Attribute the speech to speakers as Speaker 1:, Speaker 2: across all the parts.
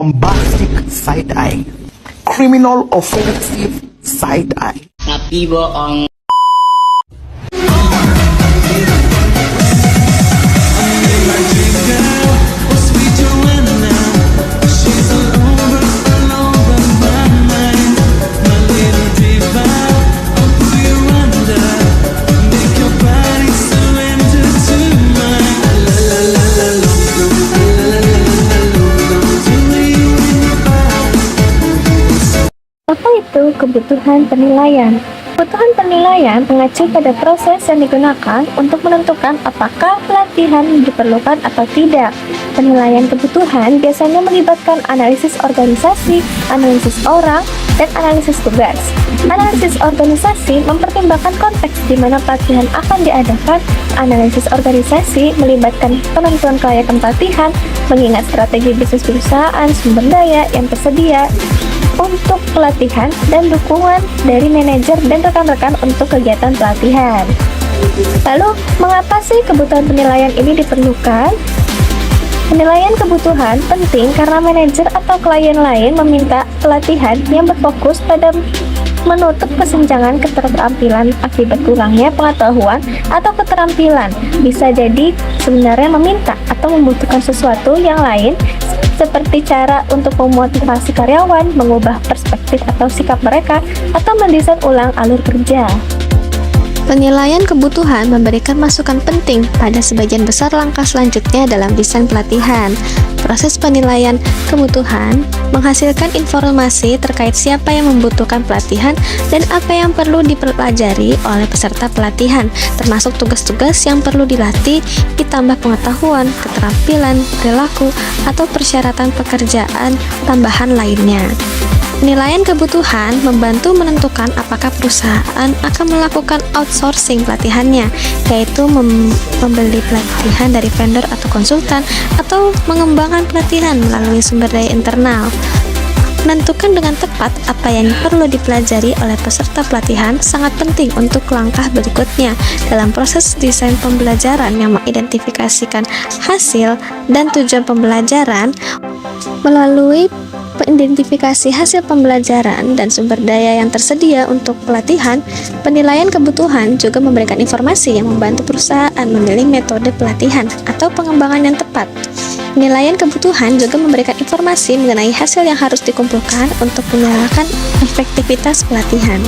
Speaker 1: bombastic side eye, criminal offensive side eye.
Speaker 2: Tapi bohong.
Speaker 3: Apa itu kebutuhan penilaian? Kebutuhan penilaian mengacu pada proses yang digunakan untuk menentukan apakah pelatihan diperlukan atau tidak. Penilaian kebutuhan biasanya melibatkan analisis organisasi, analisis orang, dan analisis tugas. Analisis organisasi mempertimbangkan konteks di mana pelatihan akan diadakan. Analisis organisasi melibatkan penentuan kelayakan pelatihan, mengingat strategi bisnis perusahaan, sumber daya yang tersedia untuk pelatihan, dan dukungan dari manajer dan rekan-rekan untuk kegiatan pelatihan. Lalu, mengapa sih kebutuhan penilaian ini diperlukan? Penilaian kebutuhan penting karena manajer atau klien lain meminta pelatihan yang berfokus pada menutup kesenjangan keterampilan akibat kurangnya pengetahuan atau keterampilan. Bisa jadi sebenarnya meminta atau membutuhkan sesuatu yang lain, seperti cara untuk memotivasi karyawan, mengubah perspektif atau sikap mereka, atau mendesain ulang alur kerja.
Speaker 4: Penilaian kebutuhan memberikan masukan penting pada sebagian besar langkah selanjutnya dalam desain pelatihan. Proses penilaian kebutuhan menghasilkan informasi terkait siapa yang membutuhkan pelatihan dan apa yang perlu dipelajari oleh peserta pelatihan, termasuk tugas-tugas yang perlu dilatih, ditambah pengetahuan, keterampilan, perilaku, atau persyaratan pekerjaan tambahan lainnya. Penilaian kebutuhan membantu menentukan apakah perusahaan akan melakukan outsourcing pelatihannya, yaitu membeli pelatihan dari vendor atau konsultan, atau mengembangkan pelatihan melalui sumber daya internal. Menentukan dengan tepat apa yang perlu dipelajari oleh peserta pelatihan sangat penting untuk langkah berikutnya dalam proses desain pembelajaran yang mengidentifikasikan hasil dan tujuan pembelajaran. Melalui identifikasi hasil pembelajaran dan sumber daya yang tersedia untuk pelatihan, penilaian kebutuhan juga memberikan informasi yang membantu perusahaan memilih metode pelatihan atau pengembangan yang tepat. Penilaian kebutuhan juga memberikan informasi mengenai hasil yang harus dikumpulkan untuk menyalahkan efektivitas pelatihan.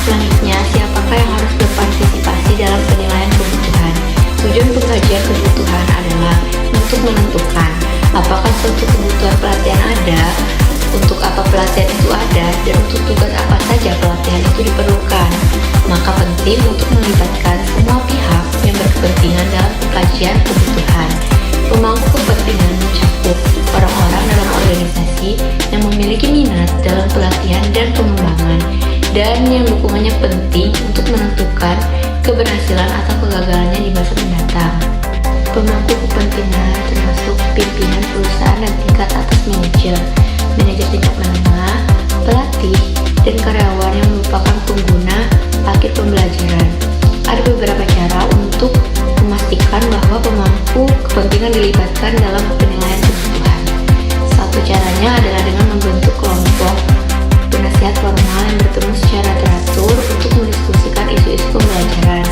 Speaker 5: Selanjutnya, siapakah yang harus berpartisipasi dalam penilaian kebutuhan? Tujuan pengkajian kebutuhan adalah untuk menentukan apakah suatu kebutuhan pelatihan ada, untuk apa pelatihan itu ada, dan untuk tugas apa saja pelatihan itu diperlukan. Maka penting untuk melibatkan semua pihak yang berkepentingan dalam pengkajian kebutuhan. Pemangku kepentingan mencakup orang-orang dalam organisasi yang memiliki minat dalam pelatihan dan pengembangan, dan yang dukungannya penting untuk menentukan keberhasilan atau kegagalannya di masa mendatang. Pemangku kepentingan termasuk pimpinan perusahaan dan tingkat atas manajer, manajer tingkat menengah, pelatih, dan karyawan yang merupakan pengguna paket pembelajaran. Ada beberapa cara untuk memastikan bahwa pemangku kepentingan dilibatkan dalam penilaian kebutuhan. Satu caranya adalah dengan membentuk kelompok penasihat formal yang bertemu secara teratur untuk mendiskusikan isu-isu pembelajaran.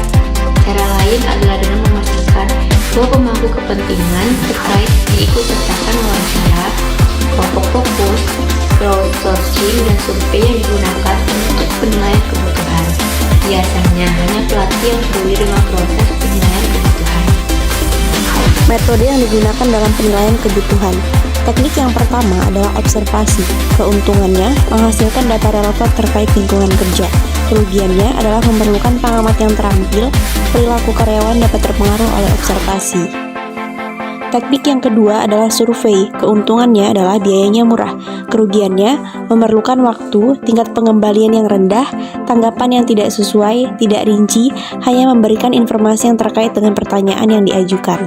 Speaker 5: Cara lain adalah dengan memastikan bahwa pemangku kepentingan terkait diikutsertakan wawancara, kelompok fokus, crowdsourcing, dan survei yang digunakan untuk penilaian kebutuhan. Biasanya hanya pelatih yang peduli dengan proses penilaian kebutuhan.
Speaker 6: Metode yang digunakan dalam penilaian kebutuhan. Teknik yang pertama adalah observasi. Keuntungannya menghasilkan data relevan terkait lingkungan kerja. Kerugiannya adalah memerlukan pengamat yang terampil. Perilaku karyawan dapat terpengaruh oleh observasi. Teknik yang kedua adalah survei. Keuntungannya adalah biayanya murah. Kerugiannya memerlukan waktu, tingkat pengembalian yang rendah, tanggapan yang tidak sesuai, tidak rinci, hanya memberikan informasi yang terkait dengan pertanyaan yang diajukan.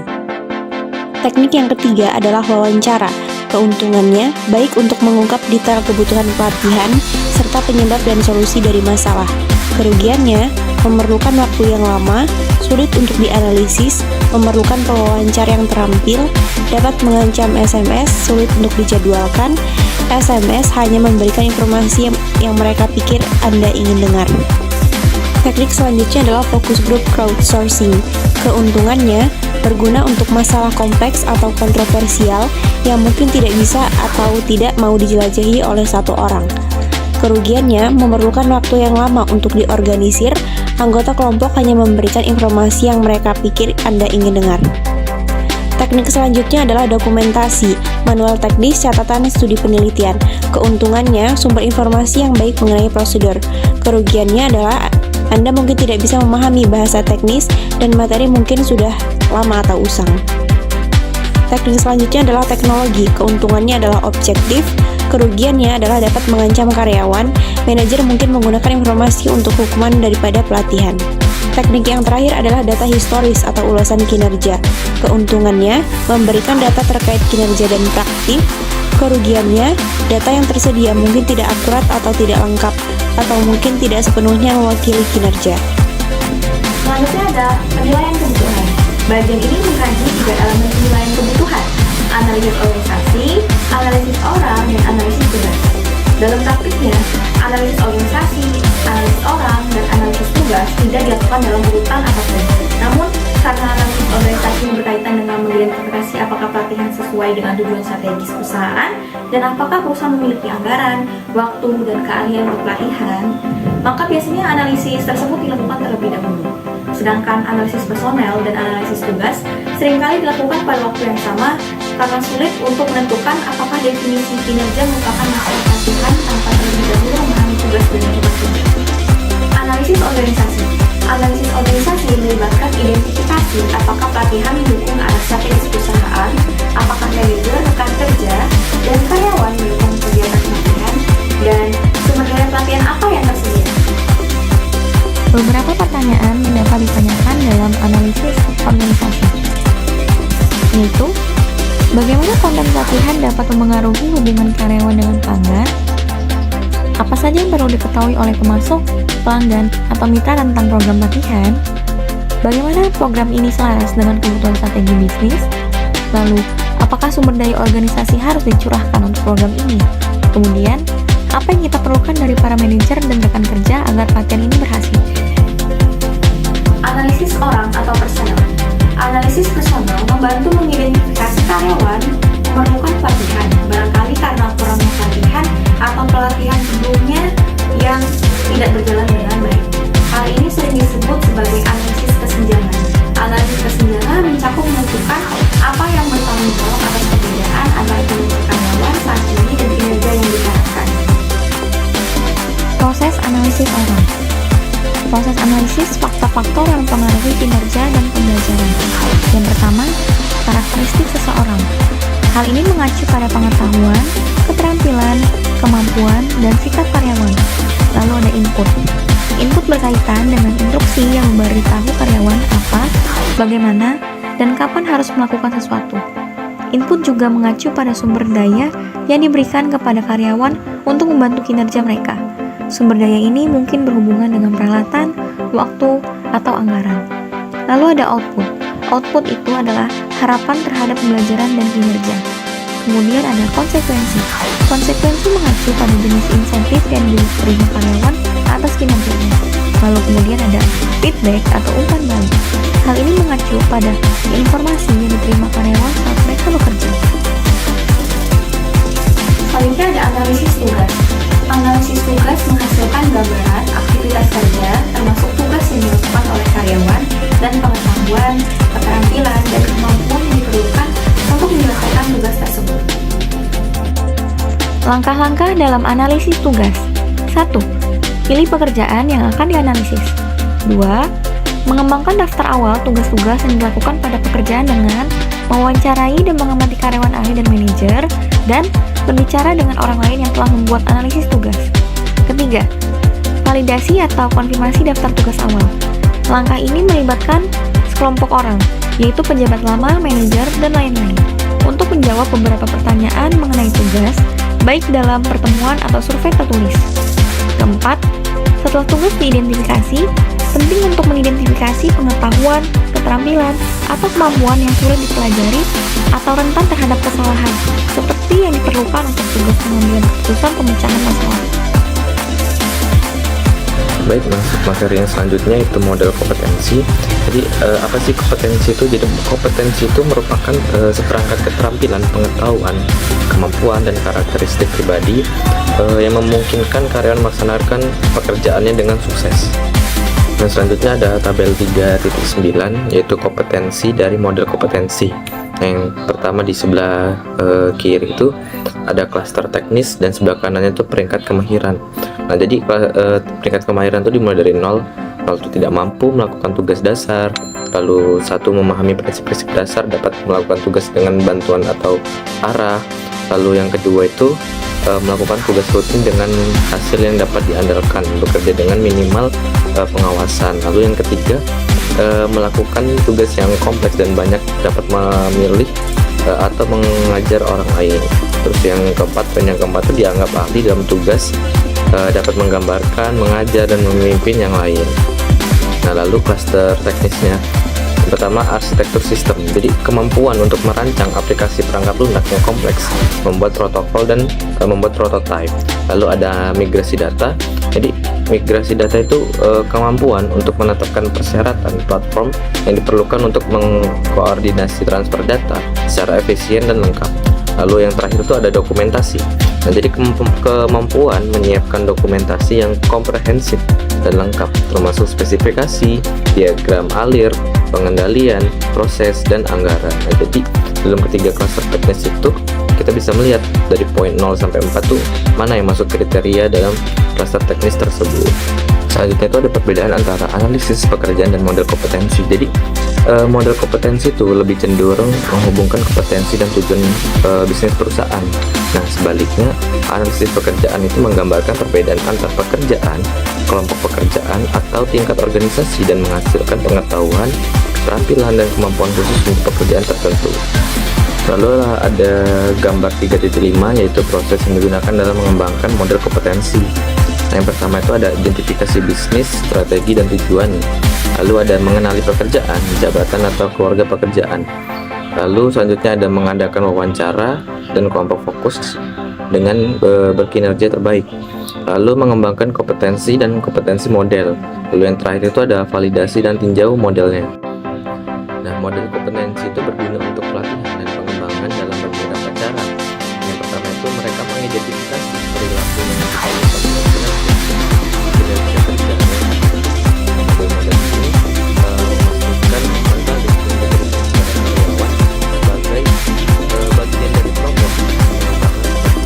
Speaker 6: Teknik yang ketiga adalah wawancara. Keuntungannya baik untuk mengungkap detail kebutuhan pelatihan serta penyebab dan solusi dari masalah. Kerugiannya memerlukan waktu yang lama, sulit untuk dianalisis, memerlukan pewawancara yang terampil, dapat mengancam SMS, sulit untuk dijadwalkan. SMS hanya memberikan informasi yang mereka pikir Anda ingin dengar. Teknik selanjutnya adalah focus group crowdsourcing. Keuntungannya berguna untuk masalah kompleks atau kontroversial yang mungkin tidak bisa atau tidak mau dijelajahi oleh satu orang. Kerugiannya memerlukan waktu yang lama untuk diorganisir, anggota kelompok hanya memberikan informasi yang mereka pikir Anda ingin dengar. Teknik selanjutnya adalah dokumentasi, manual teknis, catatan, studi penelitian. Keuntungannya, sumber informasi yang baik mengenai prosedur. Kerugiannya adalah Anda mungkin tidak bisa memahami bahasa teknis dan materi mungkin sudah lama atau usang. Teknik selanjutnya adalah teknologi. Keuntungannya adalah objektif. Kerugiannya adalah dapat mengancam karyawan. Manajer mungkin menggunakan informasi untuk hukuman daripada pelatihan. Teknik yang terakhir adalah data historis atau ulasan kinerja. Keuntungannya memberikan data terkait kinerja dan praktik. Kerugiannya, data yang tersedia mungkin tidak akurat atau tidak lengkap, atau mungkin tidak sepenuhnya mewakili kinerja.
Speaker 3: Selanjutnya ada penilaian kebutuhan. Bagian ini mengkaji tiga elemen penilaian kebutuhan: analisis organisasi, analisis orang, dan analisis tugas. Dalam praktiknya, analisis organisasi, analisis orang, dan analisis tugas tidak dilakukan dalam urutan apapun. Namun, karena analisis organisasi berkaitan dengan mengidentifikasi apakah pelatihan sesuai dengan tujuan strategis perusahaan dan apakah perusahaan memiliki anggaran, waktu, dan keahlian untuk pelatihan, maka biasanya analisis tersebut dilakukan terlebih dahulu. Sedangkan analisis personel dan analisis tugas seringkali dilakukan pada waktu yang sama karena sulit untuk menentukan apakah definisi kinerja merupakan masalah pelatihan tanpa terlebih dahulu memahami tugas dan tugas. Analisis organisasi. Analisis organisasi melibatkan identifikasi apakah pelatihan mendukung arah strategis perusahaan, apakah manajer, rekan kerja, dan karyawan mendukung kegiatan pelatihan, dan sumber daya pelatihan apa yang tersedia.
Speaker 4: Beberapa pertanyaan yang dapat ditanyakan dalam analisis organisasi, yaitu bagaimana konten pelatihan dapat mempengaruhi hubungan karyawan dengan pelanggan, apa saja yang perlu diketahui oleh pemasok, pelanggan, atau mitra tentang program pelatihan, bagaimana program ini selaras dengan kebutuhan strategi bisnis, lalu apakah sumber daya organisasi harus dicurahkan untuk program ini, kemudian apa yang kita perlukan dari para manajer dan rekan kerja agar pelatihan ini berhasil.
Speaker 3: Analisis orang atau personal. Analisis personal membantu mengidentifikasi karyawan memerlukan pelatihan, barangkali karena kurangnya pelatihan atau pelatihan sebelumnya yang tidak berjalan dengan baik. Hal ini sering disebut sebagai analisis kesenjangan. Analisis kesenjangan mencakup menentukan apa yang bertanggung jawab atas perbedaan antara kinerja karyawan saat ini dan kinerja yang diharapkan.
Speaker 4: Proses analisis orang. Proses analisis faktor-faktor yang mempengaruhi kinerja dan pembelajaran. Yang pertama, karakteristik seseorang. Hal ini mengacu pada pengetahuan, keterampilan, kemampuan, dan sikap karyawan. Lalu ada input. Input berkaitan dengan instruksi yang memberitahu karyawan apa, bagaimana, dan kapan harus melakukan sesuatu. Input juga mengacu pada sumber daya yang diberikan kepada karyawan untuk membantu kinerja mereka. Sumber daya ini mungkin berhubungan dengan peralatan, waktu, atau anggaran. Lalu ada output. Output itu adalah harapan terhadap pembelajaran dan kinerja. Kemudian ada konsekuensi. Konsekuensi mengacu pada jenis insentif yang diterima karyawan atas kinerjanya. Lalu kemudian ada feedback atau umpan balik. Hal ini mengacu pada informasi yang diterima karyawan saat mereka bekerja.
Speaker 3: Selanjutnya ada analisis tugas. Analisis tugas menghasilkan gambaran aktivitas kerja, termasuk tugas yang dilakukan oleh karyawan, dan pengetahuan, keterampilan, dan kemampuan yang diperlukan untuk menyelesaikan tugas tersebut.
Speaker 4: Langkah-langkah dalam analisis tugas. 1. Pilih pekerjaan yang akan dianalisis. 2. Mengembangkan daftar awal tugas-tugas yang dilakukan pada pekerjaan dengan mewawancarai dan mengamati karyawan ahli dan manajer, dan berbicara dengan orang lain yang telah membuat analisis tugas. 3. Validasi atau konfirmasi daftar tugas awal. Langkah ini melibatkan sekelompok orang, yaitu pejabat lama, manajer, dan lain-lain,
Speaker 3: untuk menjawab beberapa pertanyaan mengenai tugas, baik dalam pertemuan atau survei tertulis. Keempat, setelah tugas diidentifikasi, penting untuk mengidentifikasi pengetahuan, keterampilan, atau kemampuan yang sulit dipelajari atau rentan terhadap kesalahan, seperti yang diperlukan untuk tugas pengambilan keputusan pemecahan masalah.
Speaker 2: Baik, masuk materi yang selanjutnya itu model kompetensi. Jadi apa sih kompetensi itu? Jadi kompetensi itu merupakan seperangkat keterampilan, pengetahuan, kemampuan, dan karakteristik pribadi yang memungkinkan karyawan melaksanakan pekerjaannya dengan sukses. Nah, selanjutnya ada tabel 3.9 yaitu kompetensi dari model kompetensi. Yang pertama di sebelah kiri itu ada klaster teknis dan sebelah kanannya itu peringkat kemahiran. Nah, jadi peringkat kemahiran itu dimulai dari 0 itu tidak mampu melakukan tugas dasar, lalu 1 memahami prinsip-prinsip dasar, dapat melakukan tugas dengan bantuan atau arah, lalu yang kedua itu melakukan tugas rutin dengan hasil yang dapat diandalkan, bekerja dengan minimal pengawasan, lalu yang ketiga melakukan tugas yang kompleks dan banyak, dapat memilih atau mengajar orang lain. Terus yang keempat, poin yang keempat itu dianggap ahli dalam tugas, dapat menggambarkan, mengajar, dan memimpin yang lain. Nah, lalu klaster teknisnya, pertama arsitektur sistem, jadi kemampuan untuk merancang aplikasi perangkat lunak yang kompleks, membuat protokol dan membuat prototipe. Lalu ada migrasi data, jadi migrasi data itu kemampuan untuk menetapkan persyaratan platform yang diperlukan untuk mengkoordinasi transfer data secara efisien dan lengkap. Lalu yang terakhir itu ada dokumentasi. Nah, jadi kemampuan menyiapkan dokumentasi yang komprehensif dan lengkap, termasuk spesifikasi, diagram alir, pengendalian, proses, dan anggaran. Nah, jadi dalam ketiga klaster teknis itu kita bisa melihat dari poin 0 sampai 4 tuh mana yang masuk kriteria dalam klaster teknis tersebut. Selanjutnya itu ada perbedaan antara analisis pekerjaan dan model kompetensi. Jadi model kompetensi itu lebih cenderung menghubungkan kompetensi dan tujuan bisnis perusahaan. Nah, sebaliknya analisis pekerjaan itu menggambarkan perbedaan antar pekerjaan, kelompok pekerjaan, atau tingkat organisasi dan menghasilkan pengetahuan, keterampilan, dan kemampuan khusus untuk pekerjaan tertentu. Lalu ada gambar 3.5 yaitu proses yang digunakan dalam mengembangkan model kompetensi. Nah, yang pertama itu ada identifikasi bisnis, strategi, dan tujuan. Lalu ada mengenali pekerjaan, jabatan atau keluarga pekerjaan. Lalu selanjutnya ada mengadakan wawancara dan kelompok fokus dengan berkinerja terbaik. Lalu mengembangkan kompetensi dan kompetensi model. Lalu yang terakhir itu ada validasi dan tinjau modelnya. Nah, model kompetensi itu berguna untuk pelatihan dan pengembangan dalam beberapa cara. Yang pertama itu mereka mengidentifikasi perilaku yang diperlukan kinerja kerja. Model ini memastikan mental dan kinerja karyawan sebagai bagian dari program dan berhubungan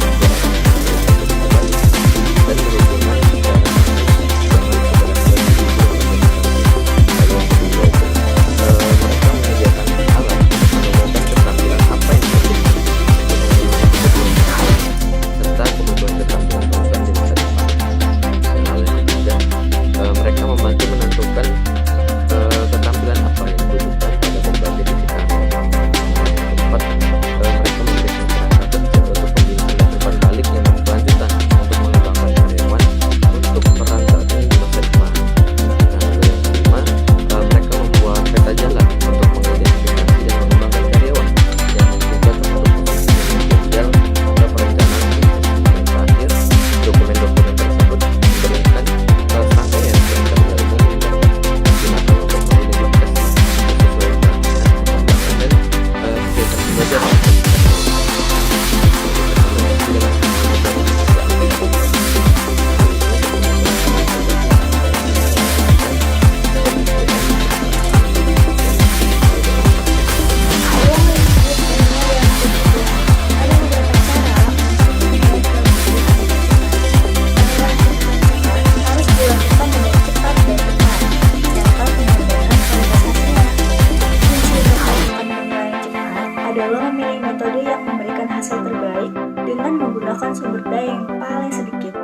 Speaker 3: adalah memilih metode yang memberikan hasil terbaik dengan menggunakan sumber daya yang paling sedikit,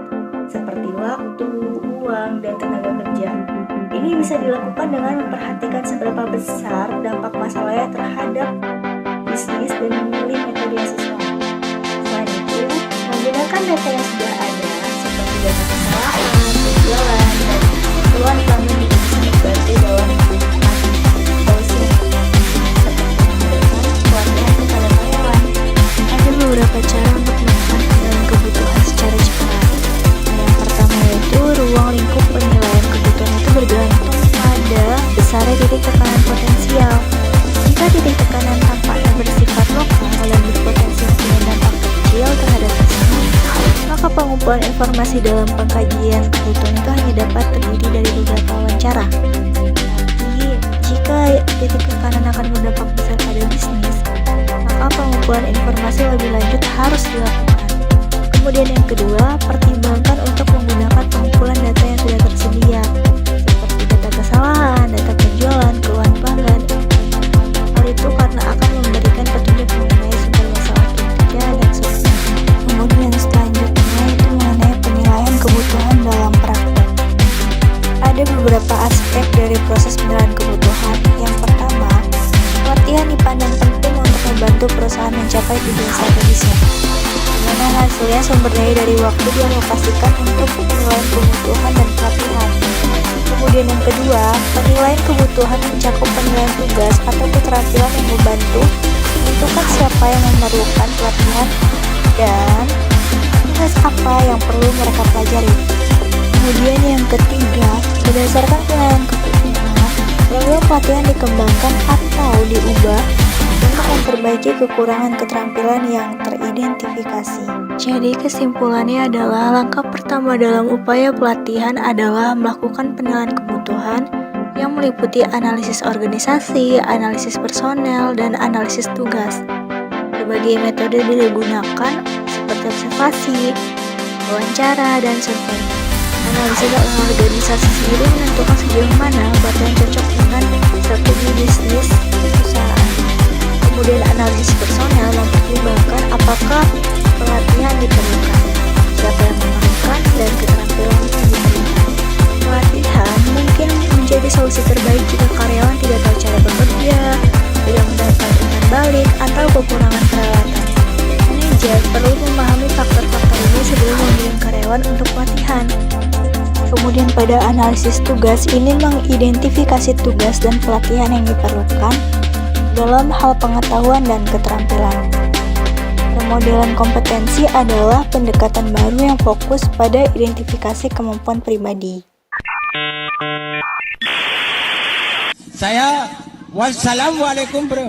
Speaker 3: seperti waktu, uang, dan tenaga kerja. Ini bisa dilakukan dengan memperhatikan seberapa besar dampak masalahnya terhadap bisnis dan memilih metode media siswa. Selain itu, menggunakan data yang sudah ada, seperti data kesalahan, penjualan, dan keluhan pelanggan juga bisa membantu dalam policy pelatihan kepada karyawan. Ada beberapa cara untuk melakukan penilaian kebutuhan secara cepat. Yang pertama yaitu ruang lingkup penilaian kebutuhan itu bergantung pada besarnya titik tekanan potensial. Jika titik tekanan tampaknya bersifat lokal dan berpotensi mempunyai dampak kecil terhadap tersebut, maka pengumpulan informasi dalam pengkajian kebutuhan itu hanya dapat terdiri dari beberapa wawancara. Tapi, jika titik tekanan akan berdampak besar pada bisnis, maka pengumpulan informasi lebih lanjut harus dilakukan. Kemudian yang kedua, pertimbangkan untuk menggunakan pengumpulan data yang sudah tersedia, seperti data kesalahan, data penjualan, keluhan pelanggan. Hal itu karena akan memberikan petunjuk mengenai sumber masalah kinerja dan solusi. Kemudian selanjutnya itu mengenai penilaian kebutuhan dalam praktek. Ada beberapa aspek dari proses penilaian kebutuhan. Yang pertama, pelatihan dipandang penting untuk membantu perusahaan mencapai tujuan strategisnya, di mana hasilnya sumber daya dari waktu dialokasikan untuk penilaian kebutuhan dan pelatihan. Kemudian yang kedua, penilaian kebutuhan mencakup penilaian tugas atau keterampilan yang membantu menentukan siapa yang memerlukan pelatihan dan tugas apa yang perlu mereka pelajari. Kemudian yang ketiga, berdasarkan penilaian kebutuhan, program pelatihan dikembangkan atau diubah untuk memperbaiki kekurangan keterampilan yang teridentifikasi. Jadi kesimpulannya adalah langkah pertama dalam upaya pelatihan adalah melakukan penilaian kebutuhan yang meliputi analisis organisasi, analisis personel, dan analisis tugas. Berbagai metode digunakan seperti observasi, wawancara, dan survei. Analisis organisasi sendiri menentukan sejauh mana pelatihan cocok dengan strategi bisnis perusahaan. Kemudian analisis personel mempertimbangkan apakah pelatihan diperlukan, siapa yang memerlukan, dan keterampilan yang diperlukan. Pelatihan mungkin menjadi solusi terbaik jika karyawan tidak tahu cara bekerja, tidak mendapat umpan balik, atau kekurangan peralatan. Manajer perlu memahami faktor-faktor ini sebelum mengirim karyawan untuk pelatihan. Kemudian pada analisis tugas ini mengidentifikasi tugas dan pelatihan yang diperlukan dalam hal pengetahuan dan keterampilan. Pemodelan kompetensi adalah pendekatan baru yang fokus pada identifikasi kemampuan pribadi.
Speaker 7: Wassalamualaikum bro.